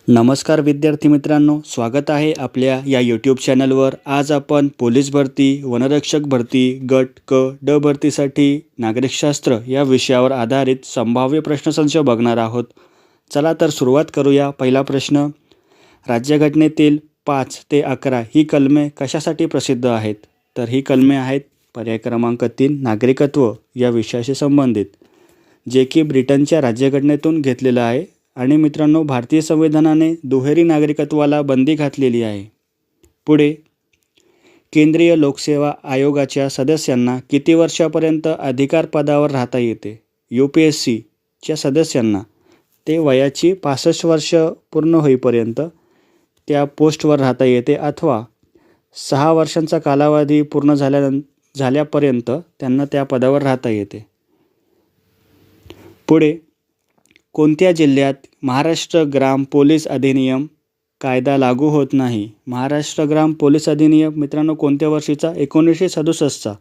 नमस्कार विद्यार्थी मित्रांनो, स्वागत आहे आपल्या या यूट्यूब चॅनलवर। आज आपण पोलीस भरती, वनरक्षक भरती, गट क ड भरतीसाठी नागरिकशास्त्र या विषयावर आधारित संभाव्य प्रश्नसंच बघणार आहोत। चला तर सुरुवात करूया। पहिला प्रश्न, राज्यघटनेतील 5 ते 11 ही कलमे कशासाठी प्रसिद्ध आहेत? तर ही कलमे आहेत पर्याय क्रमांक 3 नागरिकत्व या विषयाशी संबंधित, जे की ब्रिटनच्या राज्यघटनेतून घेतलेलं आहे। आणि मित्रांनो, भारतीय संविधानाने दुहेरी नागरिकत्वाला बंदी घातलेली आहे। पुढे, केंद्रीय लोकसेवा आयोगाच्या सदस्यांना किती वर्षापर्यंत अधिकार पदावर राहता येते? UPSCच्या सदस्यांना ते वयाची 65 वर्ष पूर्ण होईपर्यंत त्या पोस्टवर राहता येते, अथवा 6 वर्षांचा कालावधी पूर्ण झाल्यापर्यंत त्यांना त्या पदावर राहता येते। पुढे, कोणत्या जिल्ह्यात महाराष्ट्र ग्राम पोलीस अधिनियम कायदा लागू होत नाही? महाराष्ट्र ग्राम पोलीस अधिनियम मित्रांनो कोणत्या वर्षीचा? 1967चा।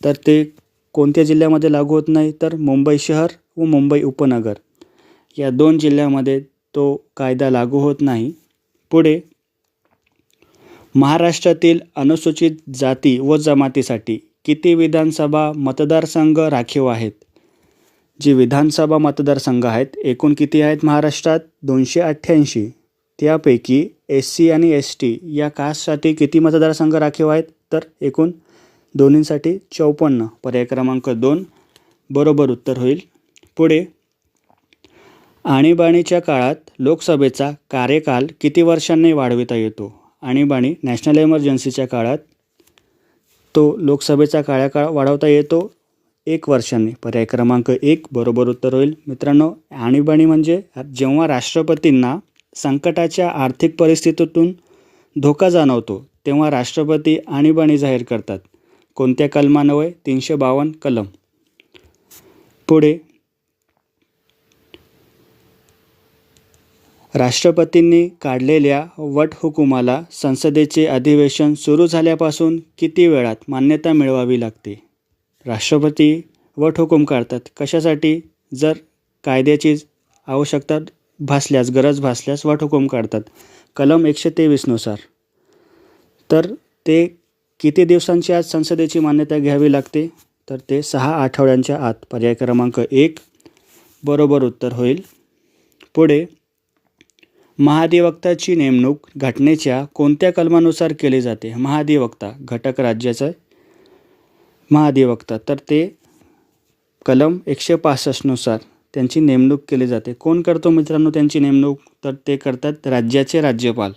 तर ते कोणत्या जिल्ह्यामध्ये लागू होत नाही? तर मुंबई शहर व मुंबई उपनगर या 2 जिल्ह्यामध्ये तो कायदा लागू होत नाही। पुढे, महाराष्ट्रातील अनुसूचित जाती व जमातीसाठी किती विधानसभा मतदारसंघ राखीव आहेत? जे विधानसभा मतदारसंघ आहेत एकूण किती आहेत महाराष्ट्रात? 288। त्यापैकी SC आणि ST या कास्टसाठी किती मतदारसंघ राखीव आहेत? तर एकूण दोन्हींसाठी 54। पर्याय क्रमांक 2 बरोबर उत्तर होईल। पुढे, आणीबाणीच्या काळात लोकसभेचा कार्यकाल किती वर्षांनी वाढविता येतो? आणीबाणी नॅशनल इमर्जन्सीच्या काळात तो लोकसभेचा कार्यकाळ वाढवता येतो 1 वर्षांनी। पर्याय क्रमांक 1 बरोबर उत्तर होईल। मित्रांनो, आणीबाणी म्हणजे जेव्हा राष्ट्रपतींना संकटाच्या आर्थिक परिस्थितीतून धोका जाणवतो तेव्हा राष्ट्रपती आणीबाणी जाहीर करतात। कोणत्या कलमान्वये? 352 कलम। पुढे, राष्ट्रपतींनी काढलेल्या वटहुकुमाला संसदेचे अधिवेशन सुरू झाल्यापासून किती वेळात मान्यता मिळवावी लागते? राष्ट्रपती वटहुकूम काढतात कशासाठी? जर कायद्याची आवश्यकता भासल्यास, गरज भासल्यास वटहुकूम काढतात कलम 123 नुसार। तर ते किती दिवसांच्या आत संसदेची मान्यता घ्यावी लागते? तर ते 6 आठवड्यांच्या आत। पर्याय क्रमांक 1 बरोबर उत्तर होईल। पुढे, महाधिवक्ताची नेमणूक घटनेच्या कोणत्या कलमानुसार केली जाते? महाधिवक्ता घटक राज्याचा महाधिवक्ता, तर ते कलम 165 नुसार त्यांची नेमणूक केली जाते। कोण करतो मित्रांनो त्यांची नेमणूक? तर ते करतात राज्याचे राज्यपाल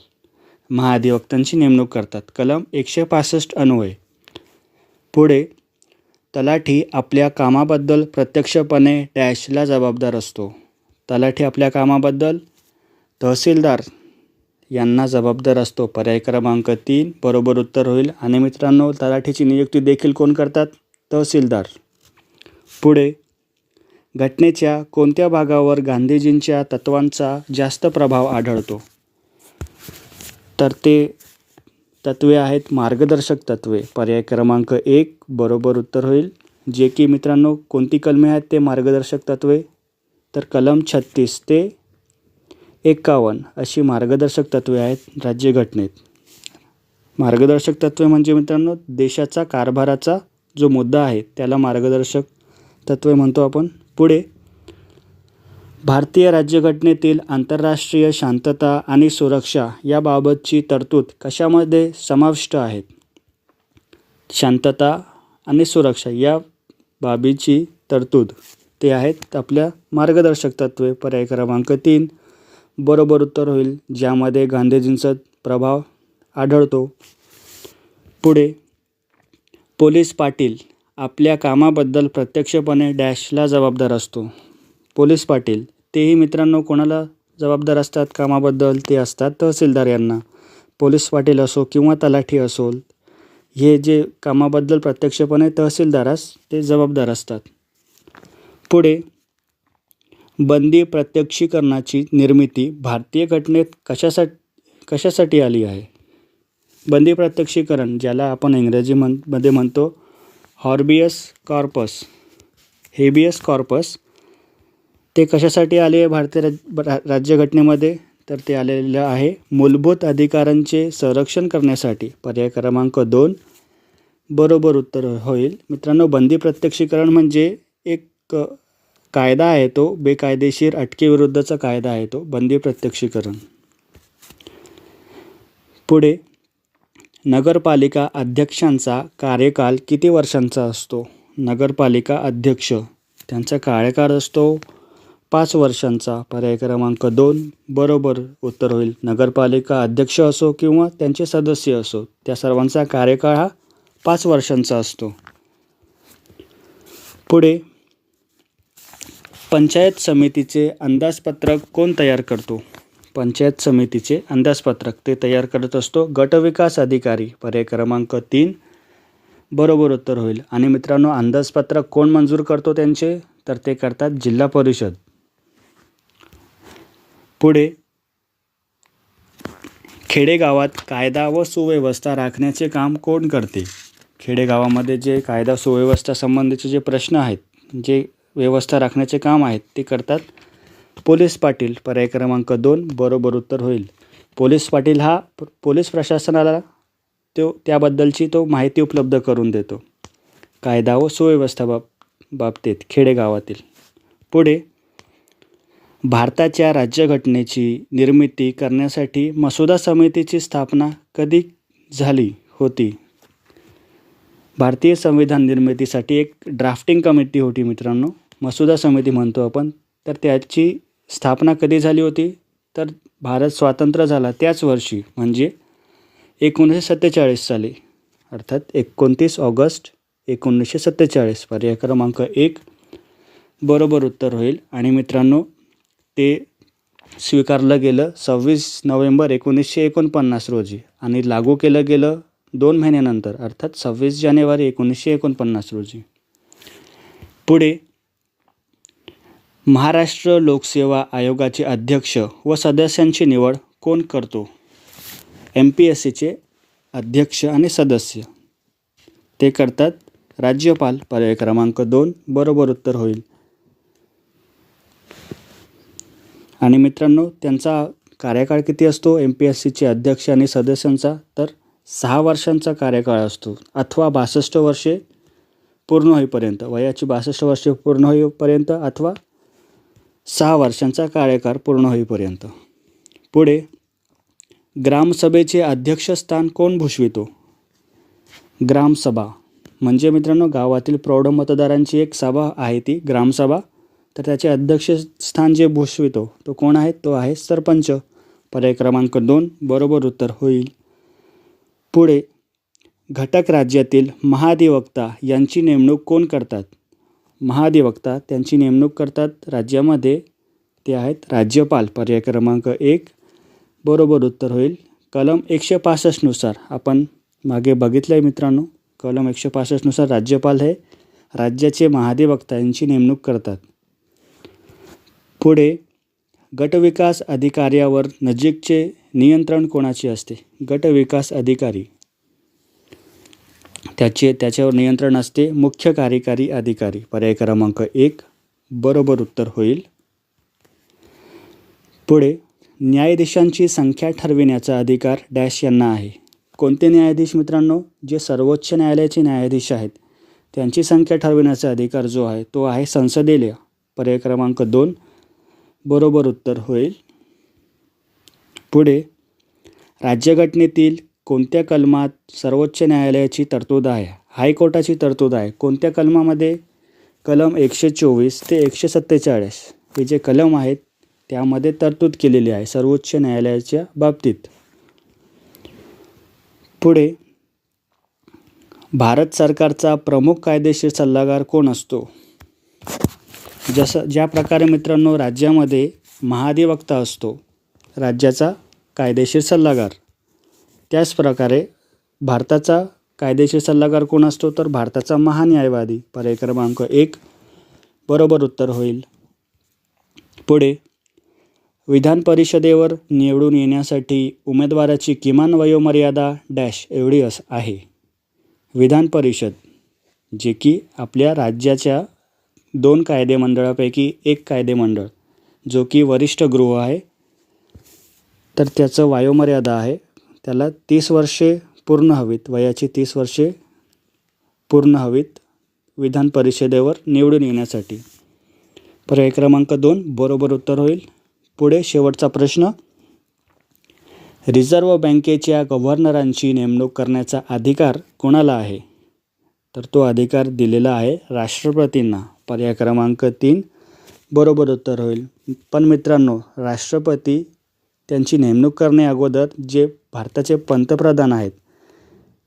महाधिवक्तांची नेमणूक करतात कलम 165 अन्वये। पुढे, तलाठी आपल्या कामाबद्दल प्रत्यक्षपणे डॅशला जबाबदार असतो? तलाठी आपल्या कामाबद्दल तहसीलदार यांना जबाबदार असतो। पर्याय क्रमांक 3 बरोबर उत्तर होईल। आणि मित्रांनो, तलाठीची नियुक्ती देखील कोण करतात? तहसीलदार। पुढे, घटनेच्या कोणत्या भागावर गांधीजींच्या तत्त्वांचा जास्त प्रभाव आढळतो? तर ते तत्त्वे आहेत मार्गदर्शक तत्त्वे। पर्याय क्रमांक 1 बरोबर उत्तर होईल। जे की मित्रांनो कोणती कलमे आहेत ते मार्गदर्शक तत्त्वे? तर कलम 36 ते 51 अशी मार्गदर्शक तत्त्वे आहेत राज्यघटनेत। मार्गदर्शक तत्त्वे म्हणजे मित्रांनो देशाचा कारभाराचा जो मुद्दा आहे त्याला मार्गदर्शक तत्त्वे म्हणतो आपण। पुढे, भारतीय राज्यघटनेतील आंतरराष्ट्रीय शांतता आणि सुरक्षा याबाबतची तरतूद कशामध्ये समाविष्ट आहेत? शांतता आणि सुरक्षा या बाबीची तरतूद ते आहेत आपल्या मार्गदर्शक तत्त्वे। पर्याय क्रमांक 3 बरोबर उत्तर होईल, ज्यामध्ये गांधीजींचा प्रभाव आढळतो। पुढे, पोलीस पाटील आपल्या कामाबद्दल प्रत्यक्षपणे डॅशला जबाबदार असतो? पोलीस पाटील तेही मित्रांनो कोणाला जबाबदार असतात कामाबद्दल? ते असतात तहसीलदार यांना। पोलीस पाटील असो किंवा तलाठी असो, हे जे कामाबद्दल प्रत्यक्षपणे तहसीलदारास ते जबाबदार असतात। पुढे, बंदी प्रत्यक्षीकरणाची निर्मिती भारतीय घटनेत कशासाठी आली आहे? बंदी प्रत्यक्षीकरण, ज्याला आपण इंग्रजीमध्ये म्हणतो हेबियस कॉर्पस, ते कशासाठी आले आहे भारतीय राज्यघटनेमध्ये? तर ते आलेलं आहे मूलभूत अधिकारांचे संरक्षण करण्यासाठी. पर्याय क्रमांक 2 बरोबर उत्तर होईल. मित्रांनो, बंदी प्रत्यक्षीकरण म्हणजे एक कायदा आहे, तो बेकायदेशीर अटकेविरुद्धचा कायदा आहे तो बंदी प्रत्यक्षीकरण. पुढे, नगरपालिका अध्यक्षांचा कार्यकाल किती वर्षांचा असतो? नगरपालिका अध्यक्ष त्यांचा कार्यकाळ असतो 5 वर्षांचा. पर्याय क्रमांक 2 बरोबर उत्तर होईल. नगरपालिका अध्यक्ष असो किंवा त्यांचे सदस्य असो, त्या सर्वांचा कार्यकाळ हा 5 वर्षांचा असतो. पुढे, पंचायत समितीचे अंदाजपत्रक कोण तयार करतो? पंचायत समितीचे अंदाजपत्रक ते तयार करत असतो गटविकास अधिकारी. पर्याय क्रमांक 3 बरोबर उत्तर होईल. आणि मित्रांनो, अंदाजपत्रक कोण मंजूर करतो त्यांचे? तर ते करतात जिल्हा परिषद. पुढे, खेडेगावात कायदा व सुव्यवस्था राखण्याचे काम कोण करते? खेडेगावामध्ये जे कायदा सुव्यवस्था संबंधीचे जे प्रश्न आहेत, जे व्यवस्था राखण्याचे काम आहेत, ते करतात पोलीस पाटील. पर्याय क्रमांक 2 बरोबर उत्तर होईल. पोलीस पाटील हा पोलीस प्रशासनाला त्याबद्दलची माहिती उपलब्ध करून देतो कायदा व सुव्यवस्था बाबतीत खेडेगावातील. पुढे, भारताच्या राज्यघटनेची निर्मिती करण्यासाठी मसुदा समितीची स्थापना कधी झाली होती? भारतीय संविधान निर्मितीसाठी एक ड्राफ्टिंग कमिटी होती मित्रांनो, मसुदा समिती म्हणतो आपण. तर त्याची स्थापना कधी झाली होती? तर भारत स्वतंत्र झाला त्याच वर्षी, म्हणजे 1947 साली, अर्थात 29 ऑगस्ट 1947. पर्याय क्रमांक 1 बरोबर उत्तर होईल. आणि मित्रांनो, ते स्वीकारलं गेलं 26 नोव्हेंबर 1949 रोजी आणि लागू केलं गेलं 2 महिन्यानंतर, अर्थात 26 जानेवारी 1949 रोजी. पुढे, महाराष्ट्र लोकसेवा आयोगाचे अध्यक्ष व सदस्यांची निवड कोण करतो? MPSCचे अध्यक्ष आणि सदस्य ते करतात राज्यपाल. पर्याय क्रमांक 2 बरोबर उत्तर होईल. आणि मित्रांनो, त्यांचा कार्यकाळ किती असतो MPSCचे अध्यक्ष आणि सदस्यांचा? तर 6 वर्षांचा कार्यकाळ असतो, अथवा 62 वर्षे पूर्ण होईपर्यंत, वयाची 62 वर्षे पूर्ण होईपर्यंत, अथवा 6 वर्षांचा कार्यकाळ पूर्ण होईपर्यंत. पुढे, ग्रामसभेचे अध्यक्षस्थान कोण भूषवितो? ग्रामसभा म्हणजे मित्रांनो, गावातील प्रौढ मतदारांची एक सभा आहे ती ग्रामसभा. तर त्याचे अध्यक्षस्थान जे भूषवितो तो कोण आहे? तो आहे सरपंच. पर्याय क्रमांक 2 बरोबर उत्तर होईल. पुढे, घटक राज्यातील महाधिवक्ता यांची नेमणूक कोण करतात? महाधिवक्ता त्यांची नेमणूक करतात राज्यामध्ये, ते आहेत राज्यपाल. पर्याय क्रमांक 1 बरोबर उत्तर होईल. कलम 165 नुसार आपण मागे बघितलं आहे मित्रांनो, कलम 165 नुसार राज्यपाल हे राज्याचे महाधिवक्ता यांची नेमणूक करतात. पुढे, गटविकास अधिकाऱ्यावर नजीकचे नियंत्रण कोणाचे असते? गटविकास अधिकारी त्याच्यावर नियंत्रण असते मुख्य कार्यकारी अधिकारी. पर्याय क्रमांक 1 बरोबर उत्तर होईल. पुढे, न्यायाधीशांची संख्या ठरविण्याचा अधिकार डॅश यांना आहे. कोणते न्यायाधीश मित्रांनो? जे सर्वोच्च न्यायालयाचे न्यायाधीश आहेत त्यांची संख्या ठरविण्याचा अधिकार जो आहे तो आहे संसदेला. पर्याय क्रमांक 2 बरोबर उत्तर होईल. पुढे, राज्यघटनेतील कोणत्या कलमात सर्वोच्च न्यायालयाची तरतूद आहे? हायकोर्टाची तरतूद आहे. कोणत्या कलमामध्ये? कलम 124 ते 147 हे जे कलम आहेत त्यामध्ये तरतूद केलेली आहे सर्वोच्च न्यायालयाच्या बाबतीत. पुढे, भारत सरकारचा प्रमुख कायदेशीर सल्लागार कोण असतो? ज्या प्रकारे मित्रांनो राज्यामध्ये महाधिवक्ता असतो राज्याचा कायदेशीर सल्लागार, त्याच प्रकारे भारताचा कायदेशीर सल्लागार कोण असतो? तर भारताचा महान्यायवादी. पर्याय क्रमांक 1 बरोबर उत्तर होईल. पुढे, विधान परिषदेवर निवडून येण्यासाठी उमेदवाराची किमान वयोमर्यादा डॅश एवढी आहे. विधान परिषद जे की आपल्या राज्याच्या 2 कायदेमंडळापैकी एक कायदेमंडळ जो की वरिष्ठ गृह आहे, तर त्याचं वयोमर्यादा आहे, त्याला 30 वर्षे पूर्ण हवीत, वयाची 30 वर्षे पूर्ण हवीत विधान परिषदेवर निवडून येण्यासाठी. पर्याय क्रमांक 2 बरोबर उत्तर होईल. पुढे शेवटचा प्रश्न. रिझर्व्ह बँकेच्या गव्हर्नरांची नेमणूक करण्याचा अधिकार कोणाला आहे? तर तो अधिकार दिलेला आहे राष्ट्रपतींना. पर्याय क्रमांक 3 बरोबर उत्तर होईल. पण मित्रांनो, राष्ट्रपती त्यांची नेमणूक करणे अगोदर जे भारताचे पंतप्रधान आहेत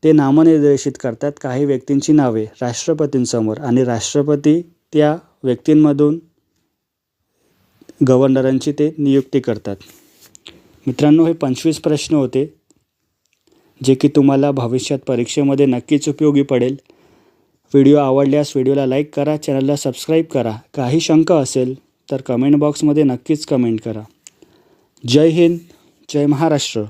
ते नामनिर्देशित करतात काही व्यक्तींची नावे राष्ट्रपतींसमोर आणि राष्ट्रपती त्या व्यक्तींमधून गव्हर्नरांची ते नियुक्ती करतात. मित्रांनो, हे 25 प्रश्न होते जे की तुम्हाला भविष्यात परीक्षेमध्ये नक्कीच उपयोगी पडेल. व्हिडिओ आवडल्यास व्हिडिओला लाईक करा, चॅनलला सबस्क्राईब करा. काही शंका असेल तर कमेंट बॉक्समध्ये नक्कीच कमेंट करा. जय हिंद, जय महाराष्ट्र.